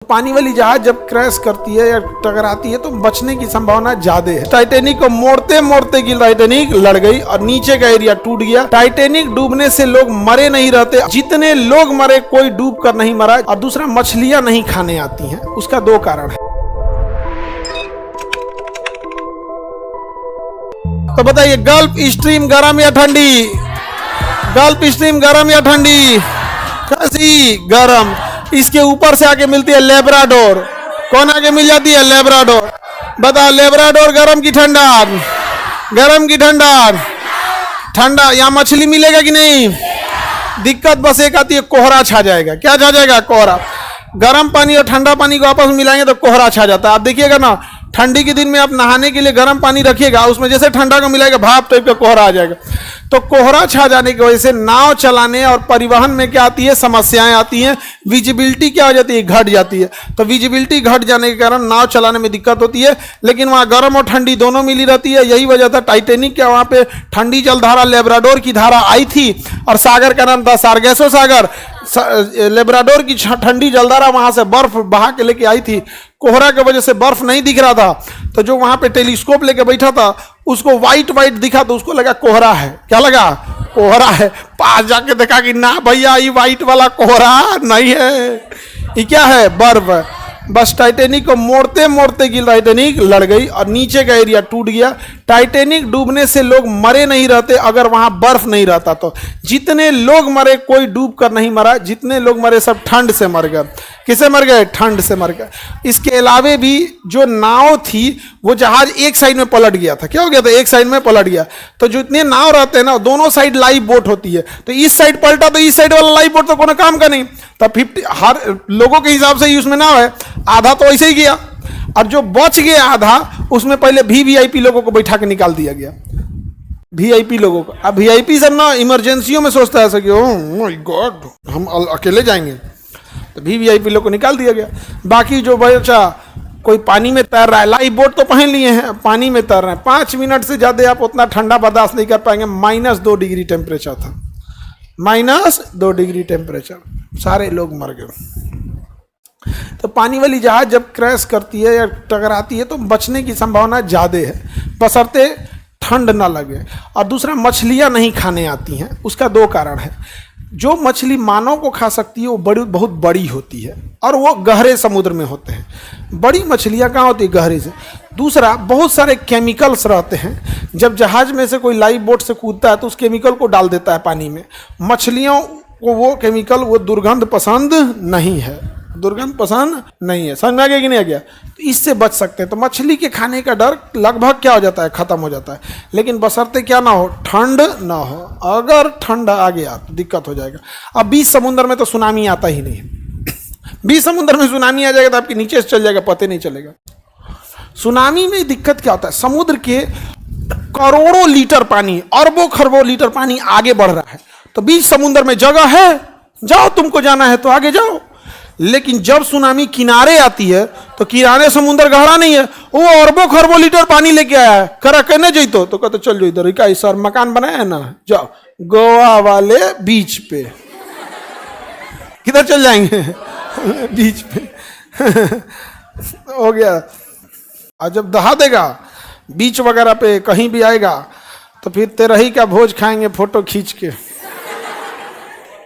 पानी वाली जहाज जब क्रैश करती है या टकराती है तो बचने की संभावना ज्यादा है। टाइटैनिक को मोड़ते मोड़ते की टाइटैनिक लड़ गई और नीचे का एरिया टूट गया। टाइटैनिक डूबने से लोग मरे नहीं रहते, जितने लोग मरे कोई डूब कर नहीं मरा। और दूसरा, मछलियां नहीं खाने आती हैं। उसका दो कारण है। तो बताइए, गल्फ स्ट्रीम गर्म या ठंडी? गल्फ स्ट्रीम गर्म या ठंडी? कैसी गर्म। इसके ऊपर से आके मिलती है लेब्राडोर। कौन आके मिल जाती है? लेब्राडोर। बताओ, लेब्राडोर गर्म की ठंडा? गर्म की ठंडा? ठंडा। यहाँ मछली मिलेगा कि नहीं? दिक्कत बस एक आती है, कोहरा छा जाएगा। क्या छा जाएगा? कोहरा। गर्म पानी और ठंडा पानी को आपस में मिलाएंगे तो कोहरा छा जाता है। आप देखिएगा ना, ठंडी के दिन में आप नहाने के लिए गर्म पानी रखिएगा, उसमें जैसे ठंडा को मिलाएगा भाप टाइप का कोहरा आ जाएगा। तो कोहरा छा जाने की वजह से नाव चलाने और परिवहन में क्या आती है? समस्याएं आती हैं। विजिबिलिटी क्या हो जाती है? घट जाती है। तो विजिबिलिटी घट जाने के कारण नाव चलाने में दिक्कत होती है। लेकिन वहाँ गर्म और ठंडी दोनों मिली रहती है। यही वजह था टाइटैनिक के वहाँ पे ठंडी जलधारा लेब्राडोर की धारा आई थी और सागर का नाम था सारगेसो सागर। लेब्राडोर की ठंडी जलधारा वहां से बर्फ बहा के लेके आई थी। कोहरा की वजह से बर्फ नहीं दिख रहा था, तो जो वहां पे टेलीस्कोप लेके बैठा था उसको व्हाइट व्हाइट दिखा, तो उसको लगा कोहरा है। क्या लगा? कोहरा है। पास जाके देखा कि ना भैया, ये व्हाइट वाला कोहरा नहीं है, ये क्या है? बर्फ है। बस टाइटैनिक को मोड़ते मोड़ते की टाइटैनिक लड़ गई और नीचे का एरिया टूट गया। टाइटैनिक डूबने से लोग मरे नहीं रहते अगर वहां बर्फ नहीं रहता तो। जितने लोग मरे कोई डूब कर नहीं मरा, जितने लोग मरे सब ठंड से मर गए। किसे मर गए? ठंड से मर गए। इसके अलावे भी जो नाव थी वो जहाज एक साइड में पलट गया था। क्या हो गया था? एक साइड में पलट गया। तो जो इतने नाव रहते हैं ना, दोनों साइड लाइव बोट होती है। तो इस साइड पलटा तो इस साइड वाला लाइव बोट तो कोनो काम का नहीं। तब 50 हर लोगों के हिसाब से ही उसमें नाव है, आधा तो ऐसे ही गया। और जो बच गया आधा, उसमें पहले वीवीआईपी लोगों को बैठा के निकाल दिया गया। वीआईपी लोगों को। अब वीआईपी सब ना इमरजेंसियों में सोचता है ऐसा कि ओह माय गॉड हम अकेले जाएंगे, तो वीवीआईपी लोग को निकाल दिया गया। बाकी जो बचा, कोई पानी में तैर रहा है, लाइफ बोट तो पहन लिए हैं, पानी में तैर रहे हैं, 5 मिनट से ज्यादा आप उतना ठंडा बर्दाश्त नहीं कर पाएंगे। -2 डिग्री टेम्परेचर था। -2 डिग्री टेम्परेचर। सारे लोग मर गए। तो पानी वाली जहाज जब क्रैश करती है या टकराती है तो बचने की संभावना ज्यादा है, बशर्ते ठंड ना लगे। और दूसरा, मछलियां नहीं खाने आती हैं। उसका दो कारण है। जो मछली मानव को खा सकती है वो बहुत बड़ी होती है और वो गहरे समुद्र में होते हैं। बड़ी मछलियां कहाँ होती है? गहरे से। दूसरा, बहुत सारे केमिकल्स रहते हैं। जब जहाज में से कोई लाइव बोट से कूदता है तो उस केमिकल को डाल देता है पानी में। मछलियों को वो केमिकल, वो दुर्गंध पसंद नहीं है। दुर्गंध पसंद नहीं है। समझ में आ गया कि नहीं आ गया? तो इससे बच सकते हैं। तो मछली के खाने का डर लगभग क्या हो जाता है? खत्म हो जाता है। लेकिन बशर्ते क्या ना हो? ठंड ना हो। अगर ठंड आ गया तो दिक्कत हो जाएगा। अब बीच समुद्र में तो सुनामी आता ही नहीं है। बीच समुद्र में सुनामी आ जाएगा तो आपके नीचे से चल जाएगा, पता नहीं चलेगा। सुनामी में दिक्कत क्या होता है? समुद्र के करोड़ों लीटर पानी, अरबों खरबों लीटर पानी आगे बढ़ रहा है। तो बीच समुद्र में जगह है, जाओ, तुमको जाना है तो आगे जाओ। लेकिन जब सुनामी किनारे आती है तो किनारे समुद्र गहरा नहीं है, वो अरबों खरबों लीटर पानी लेके आया है। करा कहने जैतो तो कहते चल जो इधर का सर मकान बनाया है ना, जाओ गोवा वाले बीच पे। किधर चल जाएंगे? बीच पे। हो गया। और जब दहा देगा बीच वगैरह पे कहीं भी आएगा तो फिर तेरही का भोज खाएंगे फोटो खींच के।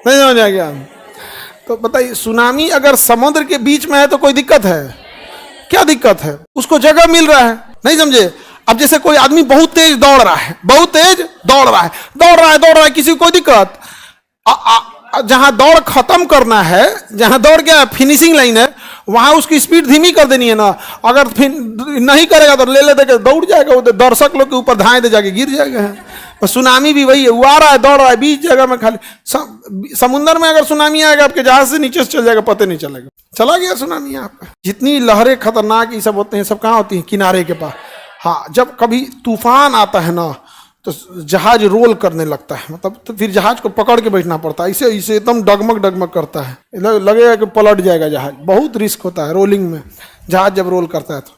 नहीं समझ आ गया? तो बताइए, सुनामी अगर समुद्र के बीच में है तो कोई दिक्कत है? क्या दिक्कत है? उसको जगह मिल रहा है। नहीं समझे? अब जैसे कोई आदमी बहुत तेज दौड़ रहा है, बहुत तेज दौड़ रहा है, किसी को कोई दिक्कत? जहां दौड़ खत्म करना है, जहां दौड़ क्या फिनिशिंग लाइन है, वहां उसकी स्पीड धीमी कर देनी है ना। अगर नहीं करेगा तो ले दे के दौड़ जाएगा, वो दर्शक लोग के ऊपर धाए दे जाके गिर जाएगा। सुनामी भी वही है, वो आ रहा है, दौड़ रहा है, बीच जगह में खाली। समुद्र में अगर सुनामी आएगा आपके जहाज से नीचे से चल जाएगा, पता नहीं चलेगा। चला गया सुनामी आपका। जितनी लहरें खतरनाक ये सब होते हैं, सब कहाँ होती हैं? किनारे के पास। हाँ, जब कभी तूफान आता है ना तो जहाज रोल करने लगता है, मतलब तो फिर जहाज को पकड़ के बैठना पड़ता है। इसे एकदम डगमग करता है, लगेगा कि पलट जाएगा जहाज। बहुत रिस्क होता है रोलिंग में, जहाज जब रोल करता है तो।